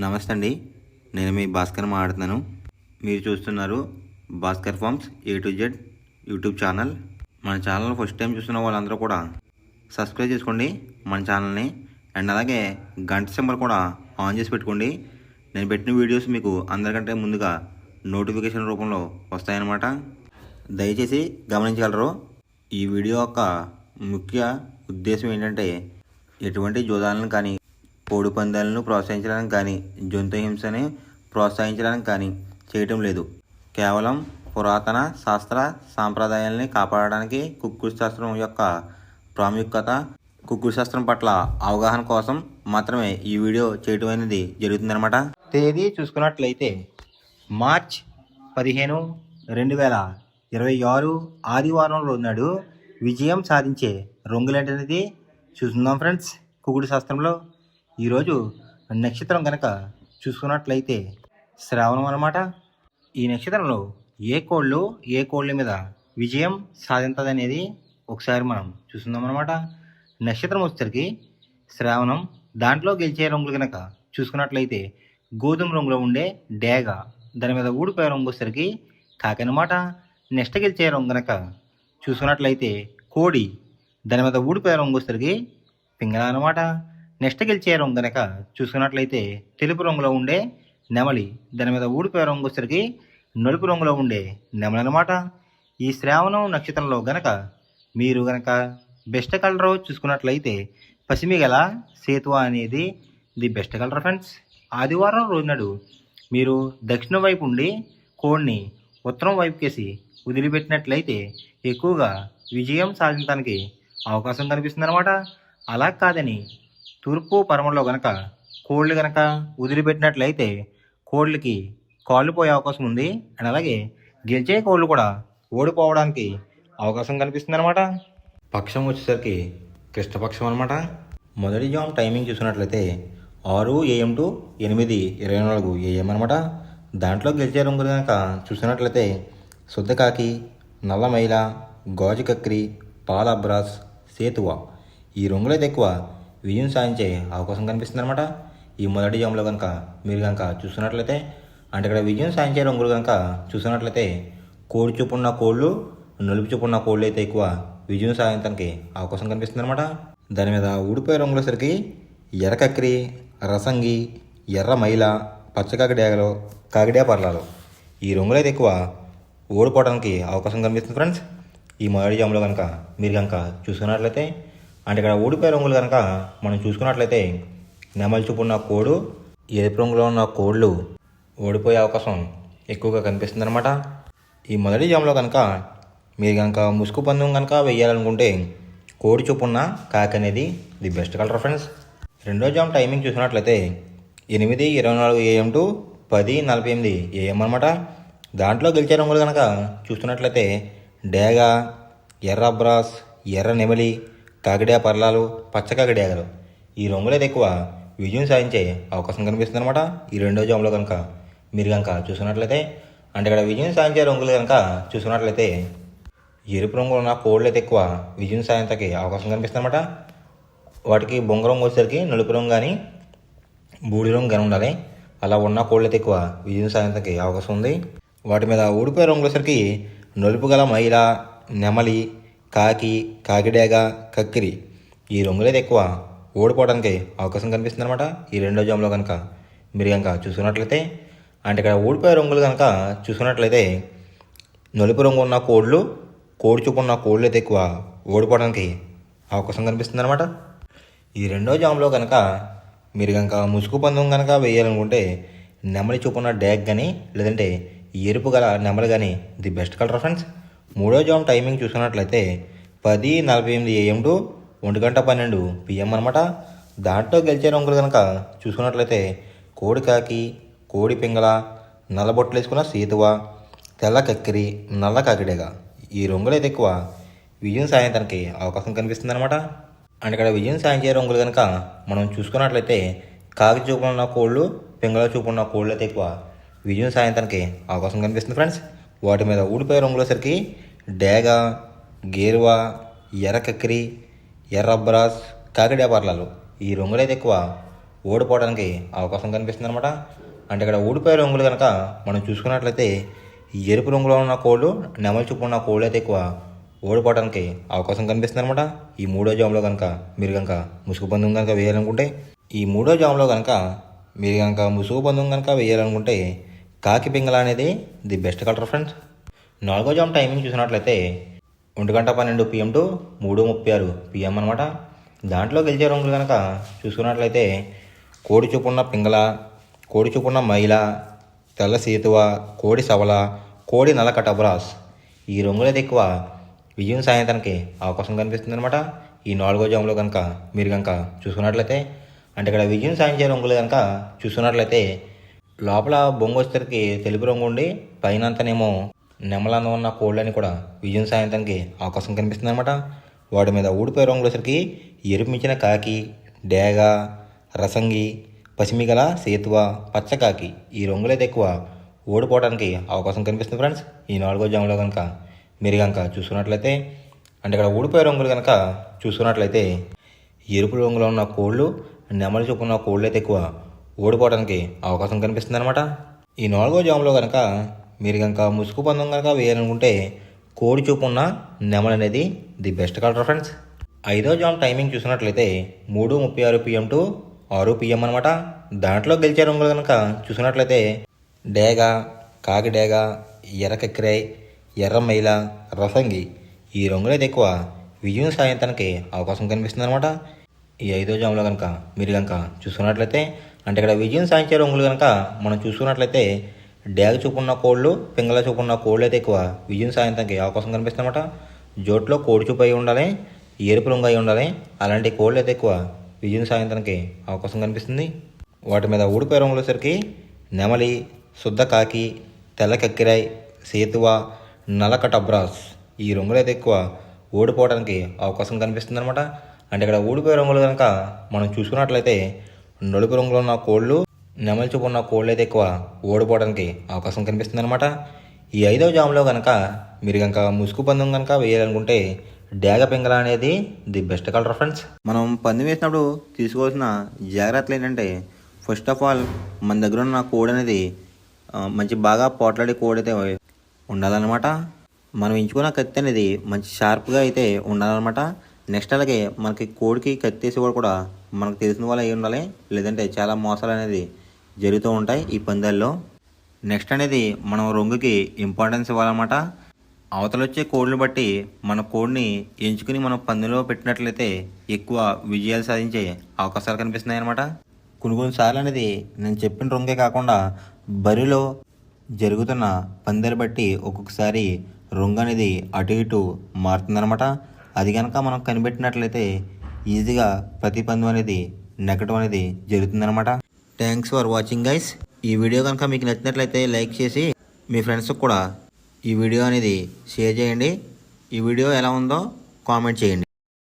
నమస్తే అండి. నేను మీ భాస్కర్ మాట్లాడుతున్నాను. మీరు చూస్తున్నారు Bhaskar farms A to Z YouTube channel. మన ఛానల్ ఫస్ట్ టైం చూస్తున్న వాళ్ళందరూ కూడా సబ్స్క్రైబ్ చేసుకోండి మన ఛానల్ని. అండ్ అలాగే గంట సింబల్ కూడా ఆన్ చేసి పెట్టుకోండి. నేను పెట్టిన వీడియోస్ మీకు అందరికంటే ముందుగా నోటిఫికేషన్ రూపంలో వస్తాయన్నమాట. దయచేసి గమనించగలరు. ఈ వీడియో యొక్క ముఖ్య ఉద్దేశం ఏంటంటే ఎటువంటి జోదాలను కానీ కోడి పందాలను ప్రోత్సహించడానికి కానీ జంతు హింసని ప్రోత్సహించడానికి కానీ చేయటం లేదు. కేవలం పురాతన శాస్త్ర సాంప్రదాయాల్ని కాపాడడానికి కుక్కుడు శాస్త్రం యొక్క ప్రాముఖ్యత, కుక్కుడు శాస్త్రం పట్ల అవగాహన కోసం మాత్రమే ఈ వీడియో చేయటం అనేది జరుగుతుందన్నమాట. తేదీ చూసుకున్నట్లయితే మార్చ్ 15, 2026 ఆదివారం రోజునాడు విజయం సాధించే రంగులేంటనేది చూస్తున్నాం ఫ్రెండ్స్. కుక్కుడు శాస్త్రంలో ఈరోజు నక్షత్రం కనుక చూసుకున్నట్లయితే శ్రావణం అన్నమాట. ఈ నక్షత్రంలో ఏ కోళ్ళ మీద విజయం సాధించదు అనేది ఒకసారి మనం చూస్తున్నాం అన్నమాట. నక్షత్రం వచ్చేసరికి శ్రావణం. దాంట్లో గెలిచే రంగులు కనుక చూసుకున్నట్లయితే గోధుమ రంగులో ఉండే డేగ, దాని మీద ఊడిపోయే రంగు వచ్చేసరికి కాకి అన్నమాట. నెక్స్ట్ గెలిచే రంగు కనుక చూసుకున్నట్లయితే కోడి, దాని మీద ఊడిపోయే రంగు వచ్చేసరికి పింగళ అన్నమాట. నెక్స్ట్ గెలిచే రంగు కనుక చూసుకున్నట్లయితే తెలుపు రంగులో ఉండే నెమలి, దాని మీద ఊడిపోయే రంగు వచ్చేసరికి నలుపు రంగులో ఉండే నెమలి అన్నమాట. ఈ శ్రావణం నక్షత్రంలో గనక మీరు గనక బెస్ట్ కలర్ చూసుకున్నట్లయితే పసిమిగల సేతువ అనేది ది బెస్ట్ కలర్ ఫ్రెండ్స్. ఆదివారం రోజునాడు మీరు దక్షిణ వైపు ఉండి కోడిని ఉత్తరం వైపుకేసి వదిలిపెట్టినట్లయితే ఎక్కువగా విజయం సాధించడానికి అవకాశం కనిపిస్తుంది అనమాట. అలా కాదని తూర్పు పరమలో గనక కోళ్ళు గనక వదిలిపెట్టినట్లయితే కోళ్ళకి కాళ్ళు పోయే అవకాశం ఉంది. అండ్ అలాగే గెలిచే కోళ్ళు కూడా ఓడిపోవడానికి అవకాశం కనిపిస్తుంది అనమాట. పక్షం వచ్చేసరికి కృష్ణపక్షం అనమాట. మొదటి జామ్ టైమింగ్ చూసినట్లయితే 6 AM to 8:24 AM అనమాట. దాంట్లో గెలిచే రంగులు కనుక చూసినట్లయితే శుద్ధకాకి, నల్ల మైల, గాజు కక్రి, పాల అబ్రాస్, సేతువ. ఈ రంగులైతే ఎక్కువ విజయం సాధించే అవకాశం కనిపిస్తుంది అనమాట. ఈ మొదటి జామ్లో కనుక మీరు కనుక చూస్తున్నట్లయితే అంటే ఇక్కడ విజయం సాధించే రంగులు కనుక చూసినట్లయితే కోడి చూపున్న కోళ్ళు, నలుపు చూపున్న కోళ్ళు అయితే ఎక్కువ విజయం సాధించడానికి అవకాశం కనిపిస్తుంది అనమాట. దాని మీద ఊడిపోయే రంగులసరికి ఎర్ర కక్రి, రసంగి, ఎర్ర మైల, పచ్చ కాకిడేగలు, కాకిడే పర్లాలు. ఈ రంగులైతే ఎక్కువ ఓడిపోవడానికి అవకాశం కనిపిస్తుంది ఫ్రెండ్స్. ఈ మొదటి జామ్లో కనుక మీరు కనుక చూసుకున్నట్లయితే అంటే ఇక్కడ ఊడిపోయే రంగులు కనుక మనం చూసుకున్నట్లయితే నెమలి చూపున్న కోడు, ఎరుపు రంగులో ఉన్న కోళ్ళు ఓడిపోయే అవకాశం ఎక్కువగా కనిపిస్తుంది అనమాట. ఈ మొదటి జామ్లో కనుక మీరు కనుక ముసుగు పందెం కనుక వేయాలనుకుంటే కోడి చూపున్న కాకి అనేది ది బెస్ట్ కలర్ ఫ్రెండ్స్. రెండో జామ్ టైమింగ్ చూసినట్లయితే 8:24 AM to 10:48 AM అనమాట. దాంట్లో గెలిచే రంగులు కనుక చూస్తున్నట్లయితే డేగ, ఎర్ర అబ్రాస్, ఎర్ర నెమలి, కాకిడే పర్లాలు, పచ్చ కాకిడేగలు. ఈ రంగులైతే ఎక్కువ విజయం సాధించే అవకాశం కనిపిస్తుంది అనమాట. ఈ రెండో జామ్లో కనుక మీరు కనుక చూసుకున్నట్లయితే అంటే ఇక్కడ విజయం సాధించే రంగులు కనుక చూసుకున్నట్లయితే ఎరుపు రంగులో ఉన్న కోళ్ళు అయితే ఎక్కువ విజయం సాధించడానికి అవకాశం కనిపిస్తుంది అనమాట. వాటికి బొంగ రంగు వచ్చేసరికి నలుపు రంగు కానీ బూడి రంగు కానీ ఉండాలి. అలా ఉన్న కోళ్ళు అయితే ఎక్కువ విజయం సాధించడానికి అవకాశం ఉంది. వాటి మీద ఊడిపోయే రంగులు వచ్చేసరికి నలుపు గల మైల, నెమలి, కాకి, కాకిడేగ, కక్కిరి. ఈ రంగులైతే ఎక్కువ ఓడిపోవడానికి అవకాశం కనిపిస్తుంది అనమాట. ఈ రెండో జామ్లో కనుక మీరు కనుక చూసుకున్నట్లయితే అంటే ఇక్కడ ఓడిపోయే రంగులు కనుక చూసుకున్నట్లయితే నలుపు రంగు ఉన్న కోళ్ళు, కోడి చూపు ఉన్న కోళ్ళు అయితే ఎక్కువ ఓడిపోవడానికి అవకాశం కనిపిస్తుంది అనమాట. ఈ రెండో జామ్లో కనుక మీరు కనుక ముసుగు పందెం కనుక వేయాలనుకుంటే నెమలి చూపున్న డ్యాగ్ కానీ లేదంటే ఎరుపు గల నెమలి కానీ ది బెస్ట్ కలర్ ఫ్రెండ్స్. మూడో జామ్ టైమింగ్ చూసుకున్నట్లయితే 10:48 AM to 1:12 PM అనమాట. దాంట్లో గెలిచే రంగులు కనుక చూసుకున్నట్లయితే కోడి కాకి, కోడి పింగళ, నల్ల బొట్టలు వేసుకున్న సేతువ, తెల్ల కక్కిరి, నల్ల కాకిడేగ. ఈ రంగులైతే ఎక్కువ విజయం సాధించడానికి అవకాశం కనిపిస్తుంది అనమాట. అండ్ ఇక్కడ విజయం సాధించే రంగులు కనుక మనం చూసుకున్నట్లయితే కాకి చూపున్న కోళ్ళు, పింగళ చూపున్న కోళ్ళు అయితే ఎక్కువ విజయం సాధించడానికి అవకాశం కనిపిస్తుంది ఫ్రెండ్స్. వాటి మీద ఊడిపోయే రంగులసరికి డేగ, గేరువ, ఎర్ర కక్కిరి, ఎర్ర అబ్రాస్, కాకిడే పర్లాలు. ఈ రంగులైతే ఎక్కువ ఓడిపోవడానికి అవకాశం కనిపిస్తుంది అనమాట. అంటే ఇక్కడ ఊడిపోయే రంగులు కనుక మనం చూసుకున్నట్లయితే ఈ ఎరుపు రంగులో ఉన్న కోళ్ళు నెమలి చూపు ఉన్న కోళ్ళు అయితే ఎక్కువ ఓడిపోవడానికి అవకాశం కనిపిస్తుంది అనమాట. ఈ మూడో జాములో కనుక మీరు కనుక ముసుగు పందెం కనుక వేయాలనుకుంటే ముసుగు పందెం కనుక వేయాలనుకుంటే కాకి పింగళ అనేది ది బెస్ట్ కలర్ ఫ్రెండ్స్. 4వ జాము టైమింగ్ చూసినట్లయితే 1:12 PM టు 3:36 PM అనమాట. దాంట్లో గెలిచే రంగులు కనుక చూసుకున్నట్లయితే కోడి చూపున్న పింగళ, కోడి చూపున్న మైల, తెల్ల సేతువ, కోడి సవల, కోడి నల్ల కటబ్రాస్ ఈ రంగులైతే ఎక్కువ విజయం సాయంత్రానికి అవకాశం కనిపిస్తుంది అనమాట. ఈ 4వ జాములో కనుక మీరు కనుక చూసుకున్నట్లయితే అంటే ఇక్కడ విజయం సాధించే రంగులు కనుక చూసుకున్నట్లయితే లోపల బొంగు వచ్చేసరికి తెలుపు రంగు ఉండి పైన అంతనేమో నెమలందం ఉన్న కోళ్ళని కూడా విజయం సాయంత్రానికి అవకాశం కనిపిస్తుంది అనమాట. వాటి మీద ఊడిపోయే రంగులు వచ్చరికి ఎరుపు మించిన కాకి, డేగ, రసంగి, పసిమిగల, సేతువ, పచ్చకాకి ఈ రంగులైతే ఎక్కువ ఓడిపోవడానికి అవకాశం కనిపిస్తుంది ఫ్రెండ్స్. ఈ 4వ జాములో కనుక మీరు కనుక చూసుకున్నట్లయితే అంటే ఇక్కడ ఊడిపోయే రంగులు కనుక చూసుకున్నట్లయితే ఎరుపు రంగులో ఉన్న కోళ్ళు నెమలి చూపు ఉన్న కోళ్ళు అయితే ఎక్కువ ఓడిపోవడానికి అవకాశం కనిపిస్తుంది అనమాట. ఈ 4వ జాములో కనుక మీరు కనుక ముసుగు పందెం కనుక వేయాలనుకుంటే కోడి చూపు ఉన్న నెమలి అనేది ది బెస్ట్ కలర్ ఫ్రెండ్స్. 5వ జాము టైమింగ్ చూసినట్లయితే 3:36 PM టు 6 PM అనమాట. దాంట్లో గెలిచే రంగులు కనుక చూసినట్లయితే డేగ, కాకి డేగ, ఎర్ర కక్కిరాయ్, ఎర్ర మైల, రసంగి ఈ రంగులైతే ఎక్కువ విజయం సాయంత్రానికి అవకాశం కనిపిస్తుంది అనమాట. ఈ 5వ జాములో కనుక మీరు కనుక చూసుకున్నట్లయితే అంటే ఇక్కడ విజయం సాధించే రంగులు కనుక మనం చూసుకున్నట్లయితే డేగ చూపున్న కోళ్ళు, పింగళ చూపున్న కోళ్ళు అయితే ఎక్కువ విజయం సాయంత్రానికి అవకాశం కనిపిస్తుంది అనమాట. జోట్లో కోడి చూపు అయి ఉండాలి, ఎరుపు రంగు అయి ఉండాలి. అలాంటి కోళ్ళు అయితే ఎక్కువ విజయం సాయంత్రానికి అవకాశం కనిపిస్తుంది. వాటి మీద ఊడిపోయే రంగులు వచ్చరికి నెమలి, శుద్ధ కాకి, తెల్ల కక్కిరాయ్, సేతువ, నల్ల కటబ్రాస్ ఈ రంగులైతే ఎక్కువ ఓడిపోవడానికి అవకాశం కనిపిస్తుంది అనమాట. అంటే ఇక్కడ ఊడిపోయే రంగులు కనుక మనం చూసుకున్నట్లయితే నలుపు రంగులో ఉన్న కోళ్ళు, నెమలి చూపు ఉన్న కోళ్ళు అయితే ఎక్కువ ఓడిపోవడానికి అవకాశం కనిపిస్తుంది అనమాట. ఈ 5వ జాములో కనుక మీరు కనుక ముసుగు పందెం కనుక వేయాలనుకుంటే డేగ పింగళ అనేది ది బెస్ట్ కలర్ ఫ్రెండ్స్. మనం పందెం వేసినప్పుడు తీసుకోవాల్సిన జాగ్రత్తలు ఏంటంటే ఫస్ట్ ఆఫ్ ఆల్ మన దగ్గర ఉన్న కోడి అనేది మంచి బాగా పోట్లాడే కోడి అయితే ఉండాలన్నమాట. మనం ఎంచుకున్న కత్తి అనేది మంచి షార్ప్గా అయితే ఉండాలన్నమాట. నెక్స్ట్ అలాగే మనకి కోడికి కత్తి వేసేవాడు కూడా మనకు తెలిసిన వాళ్ళు అయి ఉండాలి, లేదంటే చాలా మోసాలు అనేది జరుగుతూ ఉంటాయి ఈ పందాల్లో. నెక్స్ట్ అనేది మనం రంగుకి ఇంపార్టెన్స్ ఇవ్వాలన్నమాట. అవతల వచ్చే కోడిని బట్టి మన కోడిని ఎంచుకుని మనం పందెంలో పెట్టినట్లయితే ఎక్కువ విజయాలు సాధించే అవకాశాలు కనిపిస్తున్నాయి అన్నమాట. కొన్నిసార్లు అనేది నేను చెప్పిన రంగే కాకుండా బరిలో జరుగుతున్న పందాలు బట్టి ఒక్కొక్కసారి రంగు అనేది అటు ఇటు మారుతుందన్నమాట. అది కనుక మనం కనిపెట్టినట్లయితే ఈజీగా ప్రతి పందెం అనేది నెగ్గడం అనేది జరుగుతుందన్నమాట. Thanks for watching guys. ఈ వీడియో కనుక మీకు నచ్చినట్లయితే లైక్ చేసి మీ ఫ్రెండ్స్కి కూడా ఈ వీడియో అనేది షేర్ చేయండి. ఈ వీడియో ఎలా ఉందో కామెంట్ చేయండి.